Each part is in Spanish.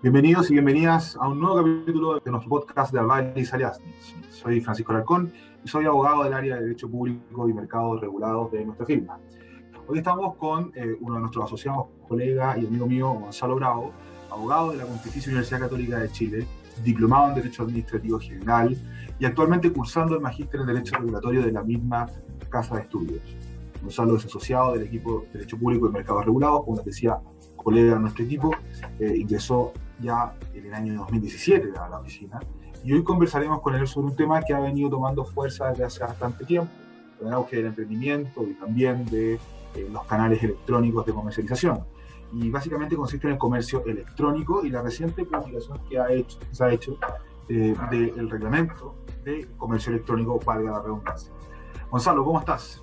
Bienvenidos y bienvenidas a un nuevo capítulo de nuestro podcast de Advice Aliasnik. Soy Francisco Alarcón y soy abogado del área de Derecho Público y Mercados Regulados de nuestra firma. Hoy estamos con uno de nuestros asociados, colega y amigo mío, Gonzalo Bravo, abogado de la Pontificia Universidad Católica de Chile, diplomado en Derecho Administrativo General y actualmente cursando el magíster en Derecho Regulatorio de la misma casa de estudios. Gonzalo es asociado del equipo de Derecho Público y Mercados Regulados, como les decía, colega de nuestro equipo, ingresó ya en el año 2017 a la oficina, y hoy conversaremos con él sobre un tema que ha venido tomando fuerza desde hace bastante tiempo, el auge del emprendimiento y también de los canales electrónicos de comercialización. Y básicamente consiste en el comercio electrónico y la reciente publicación que se ha hecho del reglamento de comercio electrónico, valga la redundancia. Gonzalo, ¿cómo estás?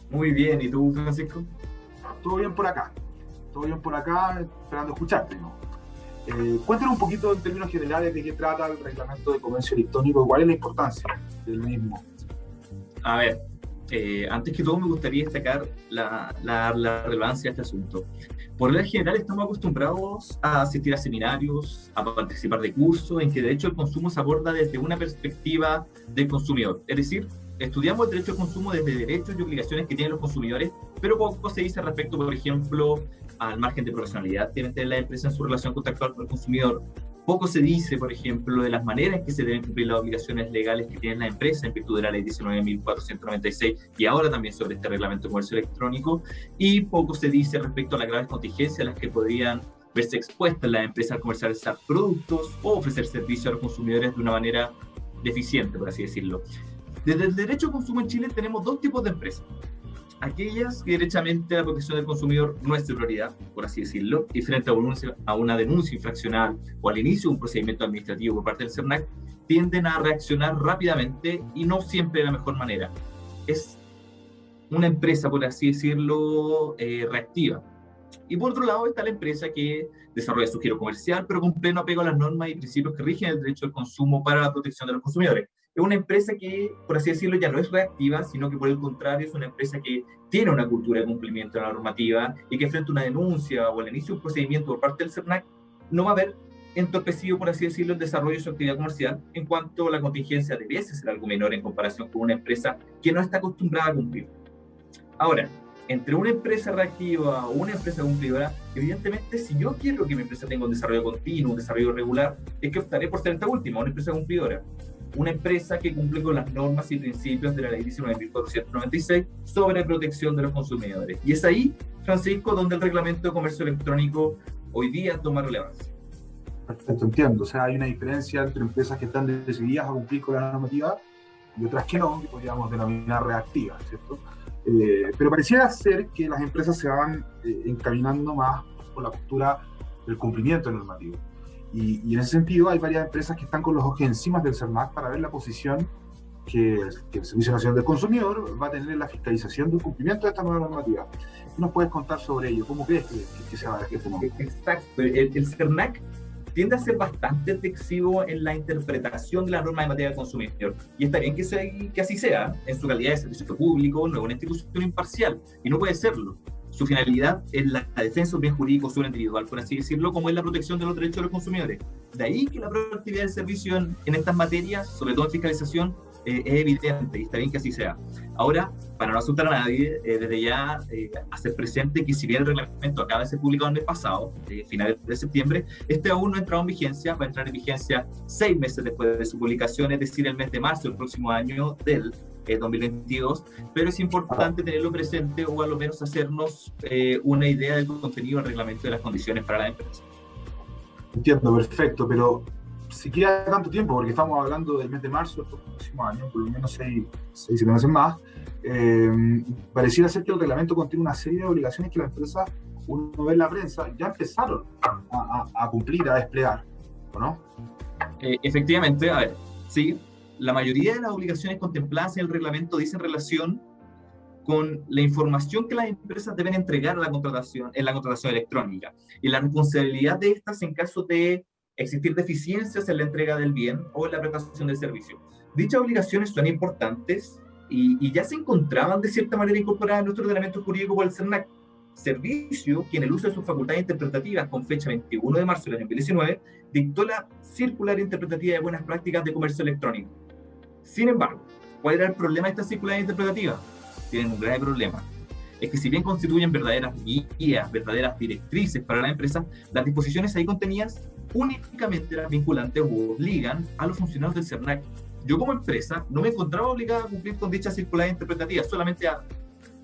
Muy bien, ¿y tú, Francisco? Todo bien por acá, esperando escucharte, ¿no? Cuéntanos un poquito en términos generales de qué trata el reglamento de comercio electrónico y cuál es la importancia del mismo. A ver, antes que todo me gustaría destacar la relevancia de este asunto. Por regla general estamos acostumbrados a asistir a seminarios, a participar de cursos en que de hecho el consumo se aborda desde una perspectiva del consumidor. Es decir, estudiamos el derecho al consumo desde derechos y obligaciones que tienen los consumidores, pero poco se dice respecto, por ejemplo, al margen de profesionalidad que deben tener las empresas en su relación contractual con el consumidor. Poco se dice, por ejemplo, de las maneras en que se deben cumplir las obligaciones legales que tienen las empresas en virtud de la ley 19.496 y ahora también sobre este reglamento de comercio electrónico. Y poco se dice respecto a las graves contingencias a las que podrían verse expuestas las empresas al comercializar productos o ofrecer servicios a los consumidores de una manera deficiente, por así decirlo. Desde el derecho al consumo en Chile tenemos dos tipos de empresas. Aquellas que derechamente la protección del consumidor no es de prioridad, por así decirlo, y frente a una denuncia infraccional o al inicio de un procedimiento administrativo por parte del CERNAC, tienden a reaccionar rápidamente y no siempre de la mejor manera. Es una empresa, por así decirlo, reactiva. Y por otro lado está la empresa que desarrolla su giro comercial, pero con pleno apego a las normas y principios que rigen el derecho al consumo para la protección de los consumidores. Es una empresa que, por así decirlo, ya no es reactiva, sino que por el contrario es una empresa que tiene una cultura de cumplimiento de la normativa y que frente a una denuncia o al inicio de un procedimiento por parte del CERNAC no va a haber entorpecido, por así decirlo, el desarrollo de su actividad comercial, en cuanto a la contingencia debiese ser algo menor en comparación con una empresa que no está acostumbrada a cumplir. Ahora, entre una empresa reactiva o una empresa cumplidora, evidentemente, si yo quiero que mi empresa tenga un desarrollo continuo, un desarrollo regular, es que optaré por ser esta última, una empresa cumplidora. Una empresa que cumple con las normas y principios de la ley 19.496 sobre protección de los consumidores. Y es ahí, Francisco, donde el reglamento de comercio electrónico hoy día toma relevancia. Perfecto, entiendo. O sea, hay una diferencia entre empresas que están decididas a cumplir con la normativa y otras que no, que podríamos denominar reactivas, ¿cierto? Pero pareciera ser que las empresas se van encaminando más por la postura del cumplimiento normativo. Y en ese sentido hay varias empresas que están con los ojos encima del CERNAC para ver la posición que el Servicio Nacional del Consumidor va a tener en la fiscalización del cumplimiento de esta nueva normativa. ¿Qué nos puedes contar sobre ello? ¿Cómo crees que se va a dar este momento? Exacto. El CERNAC tiende a ser bastante flexivo en la interpretación de las normas en materia de consumidor. Y está bien que así sea, en su calidad de servicio público, no es una institución imparcial, y no puede serlo. Su finalidad es la defensa de un bien jurídico subindividual, por así decirlo, como es la protección de los derechos de los consumidores. De ahí que la proactividad del servicio en estas materias, sobre todo en fiscalización, es evidente y está bien que así sea. Ahora, para no asustar a nadie, desde ya hacer presente que si bien el reglamento acaba de ser publicado el mes pasado, finales de septiembre, este aún no ha entrado en vigencia, va a entrar en vigencia 6 meses después de su publicación, es decir, el mes de marzo del próximo año del 2022, pero es importante tenerlo presente o a lo menos hacernos una idea del contenido del reglamento y de las condiciones para la empresa. Entiendo, perfecto, pero si queda tanto tiempo, porque estamos hablando del mes de marzo del próximo año, por lo menos 7 meses más, pareciera ser que el reglamento contiene una serie de obligaciones que las empresas, uno ve en la prensa, ya empezaron a cumplir, a desplegar, ¿o no? Efectivamente, a ver, sí, la mayoría de las obligaciones contempladas en el reglamento dicen relación con la información que las empresas deben entregar a la contratación, en la contratación electrónica y la responsabilidad de estas en caso de existir deficiencias en la entrega del bien o en la prestación del servicio. Dichas obligaciones son importantes y ya se encontraban de cierta manera incorporadas en nuestro ordenamiento jurídico por el CERNAC. Servicio, que en el uso de sus facultades interpretativas con fecha 21 de marzo del año 2019, dictó la circular interpretativa de buenas prácticas de comercio electrónico. Sin embargo, ¿cuál era el problema de esta circular interpretativa? Tienen un grave problema. Es que si bien constituyen verdaderas guías, verdaderas directrices para la empresa, las disposiciones ahí contenidas únicamente eran vinculantes o obligan a los funcionarios del CERNAC. Yo como empresa no me encontraba obligada a cumplir con dicha circular interpretativa, solamente a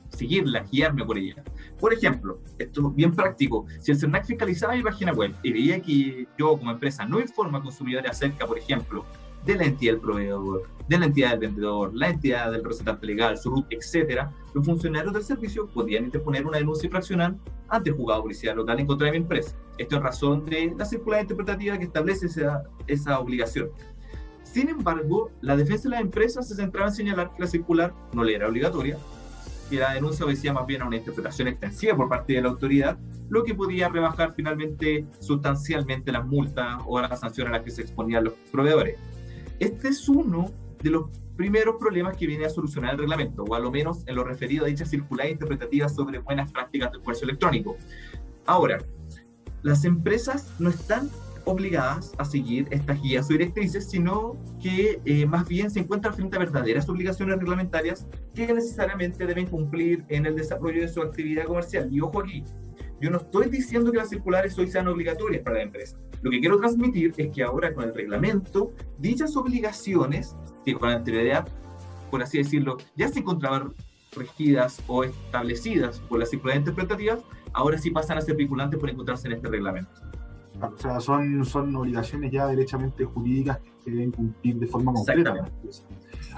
seguirla, guiarme por ella. Por ejemplo, esto es bien práctico, si el CERNAC fiscalizaba mi página web y veía que yo como empresa no informo a consumidores acerca, por ejemplo, de la entidad del proveedor, de la entidad del vendedor, la entidad del representante legal, su RUT, etc., los funcionarios del servicio podían interponer una denuncia infraccional ante el juzgado de policía local en contra de mi empresa. Esto en razón de la circular interpretativa que establece esa obligación. Sin embargo, la defensa de las empresas se centraba en señalar que la circular no le era obligatoria, que la denuncia obedecía más bien a una interpretación extensiva por parte de la autoridad, lo que podía rebajar finalmente sustancialmente las multas o las sanciones a las que se exponían los proveedores. Este es uno de los primeros problemas que viene a solucionar el reglamento, o a lo menos en lo referido a dicha circular interpretativa sobre buenas prácticas del comercio electrónico. Ahora, las empresas no están obligadas a seguir estas guías o directrices, sino que más bien se encuentran frente a verdaderas obligaciones reglamentarias que necesariamente deben cumplir en el desarrollo de su actividad comercial. Y ojo aquí, yo no estoy diciendo que las circulares hoy sean obligatorias para la empresa. Lo que quiero transmitir es que ahora con el reglamento, dichas obligaciones, que con anterioridad, por así decirlo, ya se encontraban regidas o establecidas por las circulares interpretativas, ahora sí pasan a ser vinculantes por encontrarse en este reglamento. O sea, son obligaciones ya derechamente jurídicas que deben cumplir de forma concreta.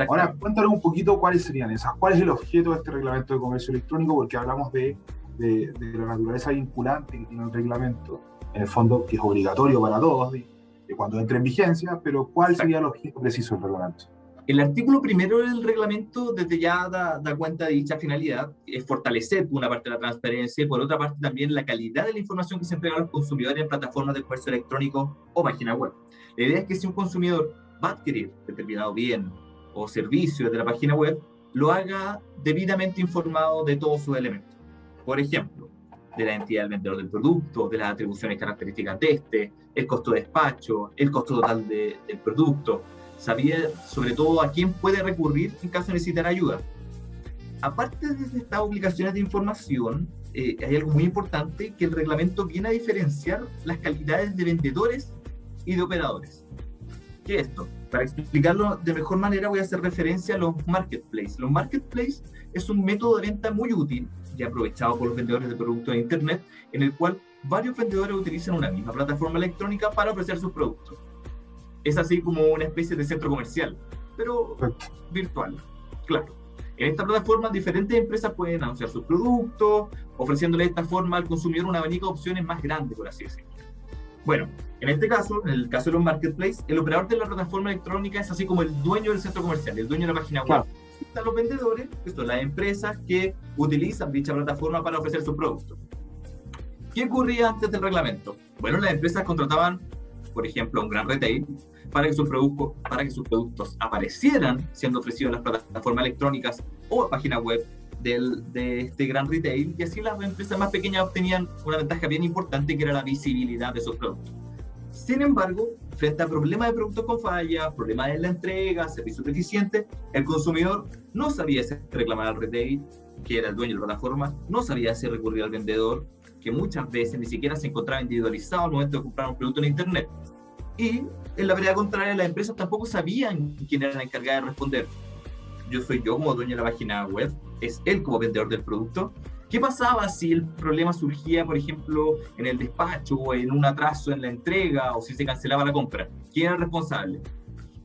Ahora, cuéntanos un poquito cuáles serían esas. ¿Cuál es el objeto de este reglamento de comercio electrónico? Porque hablamos de la naturaleza vinculante que tiene el reglamento, en el fondo, que es obligatorio para todos, de cuando entre en vigencia, pero ¿cuál sería el objeto preciso del reglamento? El artículo primero del reglamento desde ya da cuenta de dicha finalidad, es fortalecer por una parte la transparencia y por otra parte también la calidad de la información que se entrega a los consumidores en plataformas de comercio electrónico o página web. La idea es que si un consumidor va a adquirir determinado bien o servicio de la página web, lo haga debidamente informado de todos sus elementos. Por ejemplo, de la entidad del vendedor del producto, de las atribuciones características de este, el costo de despacho, el costo total del producto, saber sobre todo a quién puede recurrir en caso de necesitar ayuda. Aparte de estas obligaciones de información, hay algo muy importante, que el reglamento viene a diferenciar las calidades de vendedores y de operadores. ¿Qué es esto? Para explicarlo de mejor manera voy a hacer referencia a los marketplaces. Los marketplaces es un método de venta muy útil y aprovechado por los vendedores de productos de Internet, en el cual varios vendedores utilizan una misma plataforma electrónica para ofrecer sus productos. Es así como una especie de centro comercial, pero virtual, claro. En esta plataforma diferentes empresas pueden anunciar sus productos, ofreciéndole de esta forma al consumidor un abanico de opciones más grande, por así decirlo. Bueno, en este caso, en el caso de los marketplaces, el operador de la plataforma electrónica es así como el dueño del centro comercial, el dueño de la página web. Claro. Están los vendedores, que son las empresas que utilizan dicha plataforma para ofrecer sus productos. ¿Qué ocurría antes del reglamento? Bueno, las empresas contrataban, por ejemplo, un gran retail para que sus productos aparecieran siendo ofrecidos en las plataformas electrónicas o páginas web de este gran retail, y así las empresas más pequeñas obtenían una ventaja bien importante, que era la visibilidad de sus productos. Sin embargo, frente a problemas de productos con fallas, problemas en la entrega, servicios deficientes, el consumidor no sabía si reclamar al retail, que era el dueño de la plataforma, no sabía si recurrir al vendedor, que muchas veces ni siquiera se encontraba individualizado al momento de comprar un producto en Internet. Y en la vereda contraria, las empresas tampoco sabían quién era la encargada de responder. Yo soy yo como dueño de la página web, es él como vendedor del producto. ¿Qué pasaba si el problema surgía, por ejemplo, en el despacho o en un atraso en la entrega, o si se cancelaba la compra? ¿Quién era el responsable?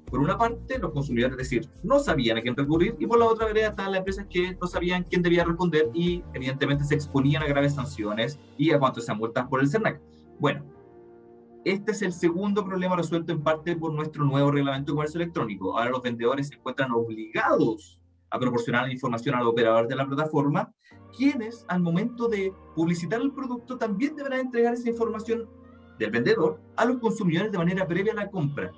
Por una parte, los consumidores, es decir, no sabían a quién recurrir, y por la otra vereda estaban las empresas que no sabían quién debía responder y evidentemente se exponían a graves sanciones y a cuanto sean multas por el CERNAC. Bueno, este es el segundo problema resuelto en parte por nuestro nuevo reglamento de comercio electrónico. Ahora los vendedores se encuentran obligados a proporcionar la información al operador de la plataforma, quienes al momento de publicitar el producto también deberán entregar esa información del vendedor a los consumidores de manera previa a la compra.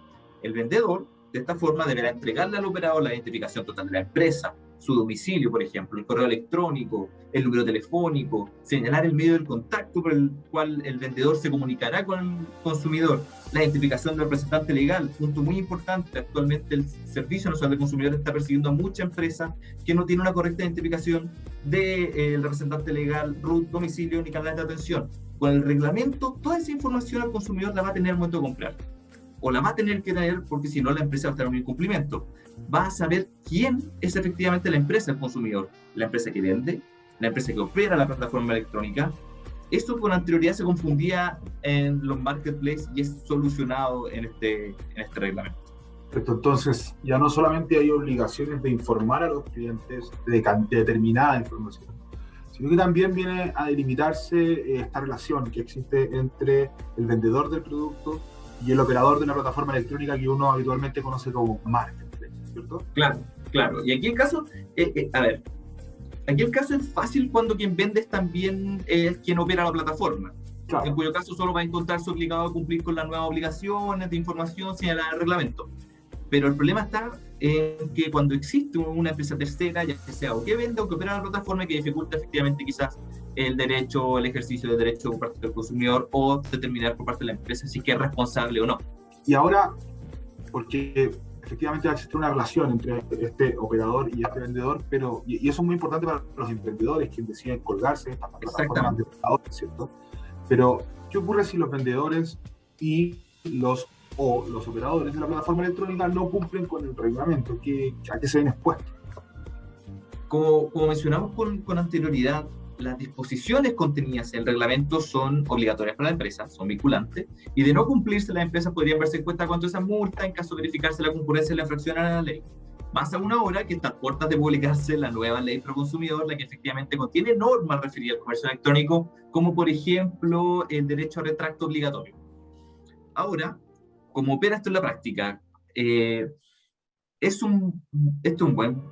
El vendedor, de esta forma, deberá entregarle al operador la identificación total de la empresa, su domicilio, por ejemplo, el correo electrónico, el número telefónico, señalar el medio del contacto por el cual el vendedor se comunicará con el consumidor, la identificación del representante legal, punto muy importante. Actualmente el Servicio Nacional del Consumidor está persiguiendo a muchas empresas que no tienen una correcta identificación del representante legal, RUT, domicilio ni canal de atención. Con el reglamento, toda esa información al consumidor la va a tener al momento de comprar, o la va a tener que tener porque si no la empresa va a estar en un incumplimiento. Va a saber quién es efectivamente la empresa, el consumidor, la empresa que vende, la empresa que opera la plataforma electrónica. Esto con anterioridad se confundía en los marketplaces y es solucionado en este reglamento. Perfecto. Entonces, ya no solamente hay obligaciones de informar a los clientes de determinada información, sino que también viene a delimitarse esta relación que existe entre el vendedor del producto y el operador de una plataforma electrónica que uno habitualmente conoce como marketplace, ¿cierto? Claro. Y aquí el caso, aquí el caso es fácil cuando quien vende es también quien opera la plataforma. Claro. En cuyo caso solo va a encontrarse obligado a cumplir con las nuevas obligaciones de información señaladas en el reglamento. Pero el problema está en que cuando existe una empresa tercera, ya sea o que vende o que opera la plataforma, que dificulta efectivamente quizás el ejercicio del derecho por parte del consumidor o determinar por parte de la empresa si es responsable o no. Y ahora, porque efectivamente va a existir una relación entre este operador y este vendedor, pero y eso es muy importante para los emprendedores que deciden colgarse de estas plataformas de operadores, ¿cierto? Pero, ¿qué ocurre si los vendedores y los operadores de la plataforma electrónica no cumplen con el reglamento? ¿A qué se ven expuestos? Como mencionamos con anterioridad, las disposiciones contenidas en el reglamento son obligatorias para la empresa, son vinculantes, y de no cumplirse las empresas podrían verse en cuenta cuánto esa multa en caso de verificarse la concurrencia de la infracción a la ley. Más aún ahora que está a puertas de publicarse la nueva ley pro consumidor, la que efectivamente contiene normas referidas al comercio electrónico, como por ejemplo el derecho a retracto obligatorio. Ahora, ¿cómo opera esto en la práctica? Esto es un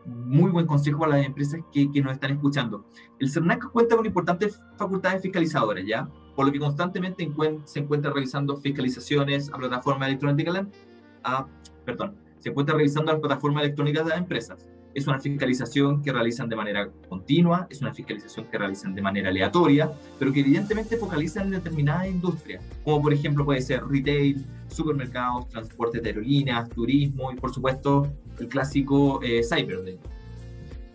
muy buen consejo a las empresas que nos están escuchando. El CERNAC cuenta con importantes facultades fiscalizadoras, ¿ya? Por lo que constantemente se encuentra realizando fiscalizaciones a plataformas electrónicas, se encuentra revisando las plataformas electrónicas de las empresas. Es una fiscalización que realizan de manera continua, es una fiscalización que realizan de manera aleatoria, pero que evidentemente focalizan en determinadas industrias, como por ejemplo puede ser retail, supermercados, transportes de aerolíneas, turismo y por supuesto el clásico cyber.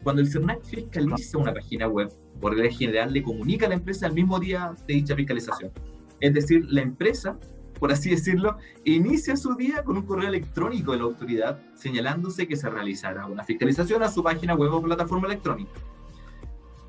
Cuando el CERNAC fiscaliza una página web, por regla general le comunica a la empresa el mismo día de dicha fiscalización. Es decir, la empresa, por así decirlo, inicia su día con un correo electrónico de la autoridad señalándose que se realizará una fiscalización a su página web o plataforma electrónica.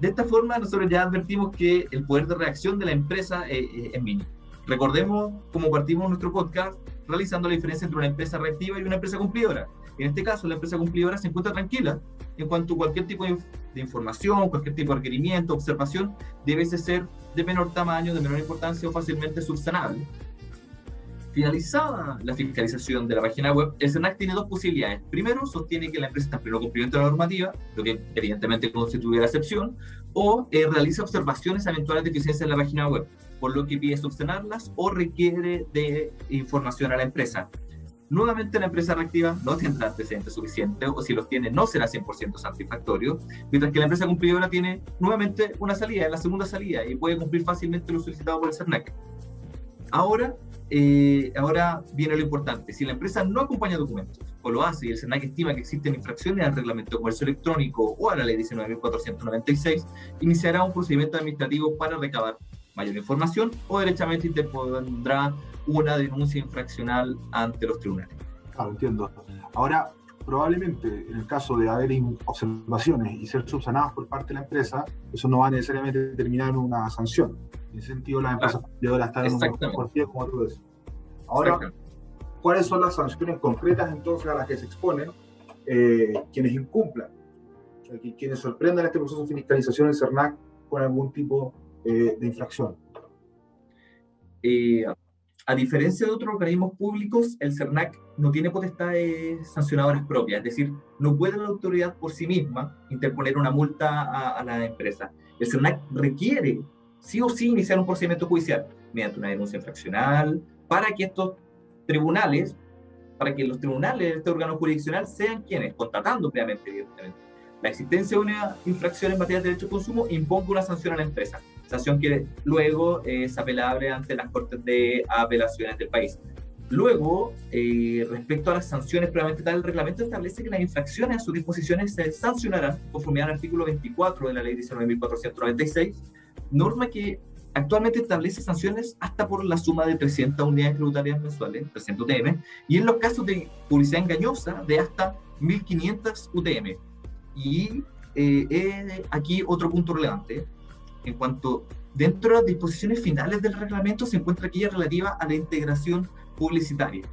De esta forma, nosotros ya advertimos que el poder de reacción de la empresa es mínimo. Recordemos cómo partimos nuestro podcast realizando la diferencia entre una empresa reactiva y una empresa cumplidora. En este caso, la empresa cumplidora se encuentra tranquila en cuanto a cualquier tipo de información, cualquier tipo de requerimiento, observación, debe ser de menor tamaño, de menor importancia o fácilmente subsanable. Finalizada la fiscalización de la página web, el CERNAC tiene dos posibilidades. Primero, sostiene que la empresa está en pleno cumplimiento de la normativa, lo que evidentemente constituye la excepción, o realiza observaciones a eventuales deficiencias en la página web, por lo que pide subsanarlas o requiere de información a la empresa. Nuevamente, la empresa reactiva no tendrá antecedentes suficientes, o si los tiene, no será 100% satisfactorio, mientras que la empresa cumplidora tiene nuevamente una salida, la segunda salida, y puede cumplir fácilmente lo solicitado por el CERNAC. Ahora viene lo importante. Si la empresa no acompaña documentos o lo hace y el CERNAC estima que existen infracciones al reglamento de comercio electrónico o a la ley 19.496, iniciará un procedimiento administrativo para recabar mayor información o derechamente interpondrá una denuncia infraccional ante los tribunales. Claro, entiendo. Ahora, probablemente en el caso de haber observaciones y ser subsanadas por parte de la empresa, eso no va a necesariamente terminar en una sanción. En ese sentido, las empresas cumplidoras están en un mejor pie, como tú decís. Ahora, ¿cuáles son las sanciones concretas entonces a las que se exponen quienes incumplan? O sea, quienes sorprendan este proceso de fiscalización del CERNAC con algún tipo de infracción. A diferencia de otros organismos públicos, el CERNAC no tiene potestades sancionadoras propias, es decir, no puede la autoridad por sí misma interponer una multa a la empresa. El CERNAC requiere sí o sí iniciar un procedimiento judicial mediante una denuncia infraccional para que los tribunales de este órgano jurisdiccional sean quienes, constatando previamente, evidentemente, la existencia de una infracción en materia de derecho de consumo imponga una sanción a la empresa, sanción que luego es apelable ante las cortes de apelaciones del país. Luego, respecto a las sanciones previamente tal, el reglamento establece que las infracciones a sus disposiciones se sancionarán conforme al artículo 24 de la ley 19.496, norma que actualmente establece sanciones hasta por la suma de 300 unidades tributarias mensuales, 300 UTM, y en los casos de publicidad engañosa de hasta 1.500 UTM. Y aquí otro punto relevante, en cuanto dentro de las disposiciones finales del reglamento se encuentra aquella relativa a la integración publicitaria.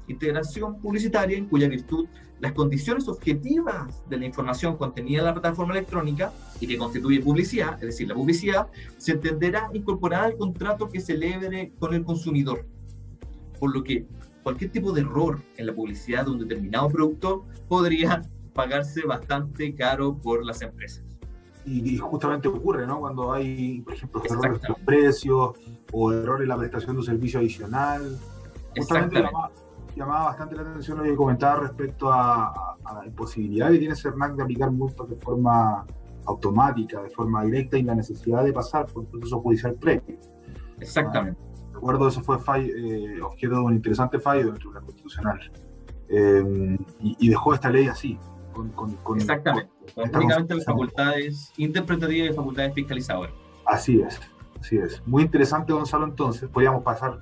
Integración publicitaria en cuya virtud las condiciones objetivas de la información contenida en la plataforma electrónica y que constituye publicidad, es decir, la publicidad, se entenderá incorporada al contrato que celebre con el consumidor. Por lo que cualquier tipo de error en la publicidad de un determinado producto podría pagarse bastante caro por las empresas. Y justamente ocurre, ¿no? Cuando hay, por ejemplo, errores en los precios o errores en la prestación de un servicio adicional. Justamente llamaba bastante la atención lo que comentaba respecto a la imposibilidad que tiene CERNAC de aplicar multas de forma automática, de forma directa, y la necesidad de pasar por un proceso judicial previo. Exactamente. Recuerdo, eso fue objeto de un interesante fallo dentro de la Constitucional. Y dejó esta ley así. Exactamente. Únicamente las facultades interpretativas y facultades fiscalizadoras. Así es. Muy interesante, Gonzalo, entonces. Podríamos pasar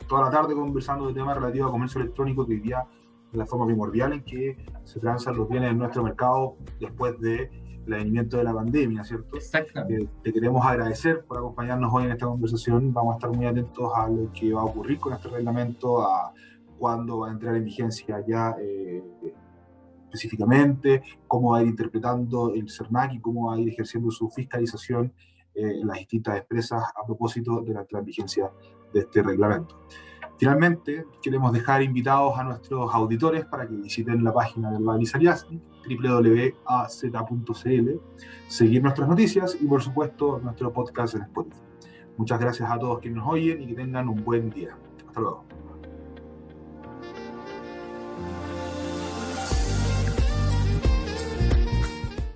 toda la tarde conversando de temas relativos a comercio electrónico, que hoy día es la forma primordial en que se transan los bienes en nuestro mercado después del advenimiento de la pandemia, ¿cierto? Exactamente. Te queremos agradecer por acompañarnos hoy en esta conversación. Vamos a estar muy atentos a lo que va a ocurrir con este reglamento, a cuándo va a entrar en vigencia ya específicamente, cómo va a ir interpretando el CERNAC y cómo va a ir ejerciendo su fiscalización en las distintas empresas a propósito de la entrada en vigencia de este reglamento. Finalmente, queremos dejar invitados a nuestros auditores para que visiten la página del Wagner Saliasnik, www.az.cl, seguir nuestras noticias y, por supuesto, nuestro podcast en Spotify. Muchas gracias a todos quienes nos oyen y que tengan un buen día. Hasta luego.